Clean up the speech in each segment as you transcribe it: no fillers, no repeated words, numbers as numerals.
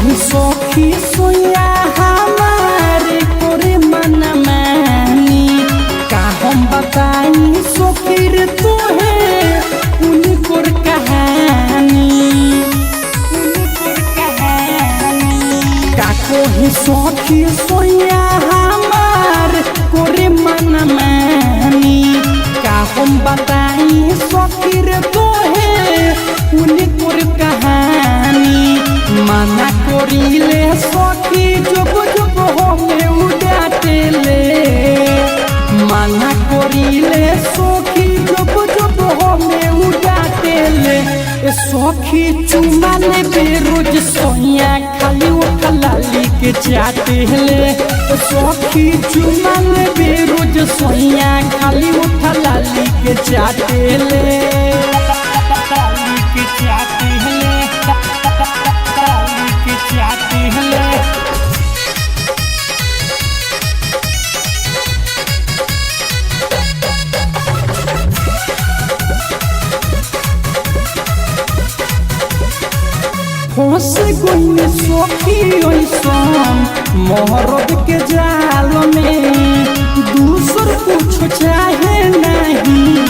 कहीं सखी सोया हमारे कोरे मन मानी का हम बताई सखीर तोहे उनको कहानी का कहीं सखी सोया हमारे कोरे मन मानी का हम बताई सखीर तोहे उनको कहानी मना करिले सखी जब जब हमें उड़ातेले मना करिले सखी जब जब हमें उड़ातेले सखी चुमा लेबे रोज सोया खाली वो लाली के चाटेले सखी चुमा लेबे रोज सोया खाली वो लाली के चाटेले फंस गई सखी ओइसन मोहरब के जाल में दूसर कुछ चाहे नहीं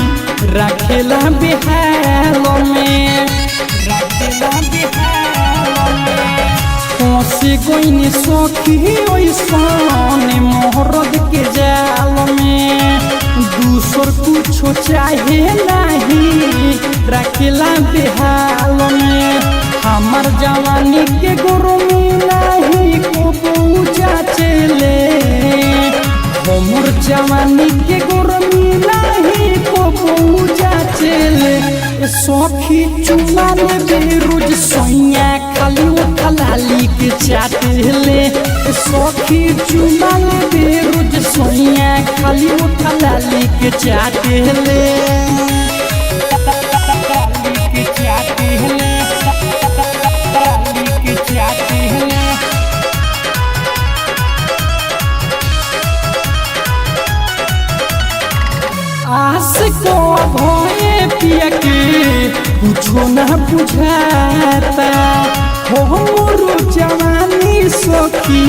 रखेला बेहाल में फंस गई सखी ओइसन मोहरब के जाल में दूसर कुछ चाहे नहीं रखेला बेहाल में हमार जवानी के गरमी नहीं को पूजा चले हमर जवानी के गरमी नहीं को पूजा चले सखी चुमा लेबे रोज सोया खाली वो लाली के चाटेले सखी चुमा लेबे रोज सोया खाली वो लाली के चाटेले आस को भोए पिया के कुछो न बुझाता हो मोरो जवानी सखी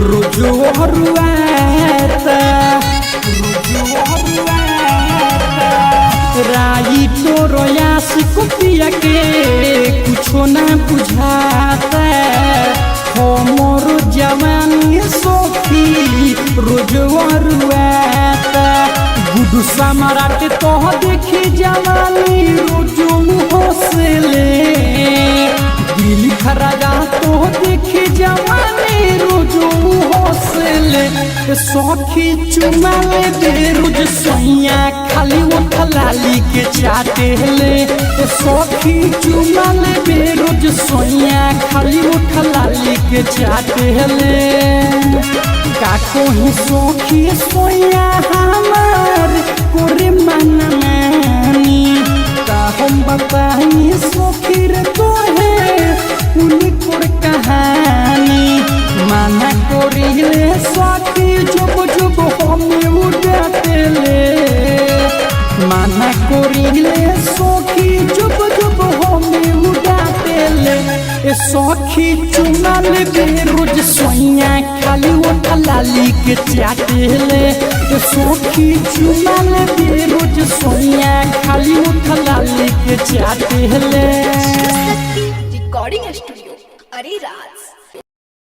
रोजो हरुआता राई तोरो आस को पिया के कुछो न बुझाता हो मोरो जवानी सखी रोजो हरुआता गुडू सम्राट तो देखी जवानी रोजो हौसले दिल खराजा तो देखी जवानी रोजो हौसले सखी चुमा लेबे रोज सोया खाली वो लाली के चाटेले सखी चुमा लेबे रोज सोया खाली वो लाली के चाटेले का कहीं सखी सोया हमार कोरे मन मानी का हम बताई सखीर तोहे उनको कहानी मना करिले सखी जब जब हमें उड़ातेले मना करिले सखी जब जब हमें उड़ातेले सखी चुमा लेबे रोज सोया खाली वो लाली के चाटेले सखी चुमा लेबे रोज सोया खाली वो लाली के चाटेले रिकॉर्डिंग स्टूडियो अरे राज।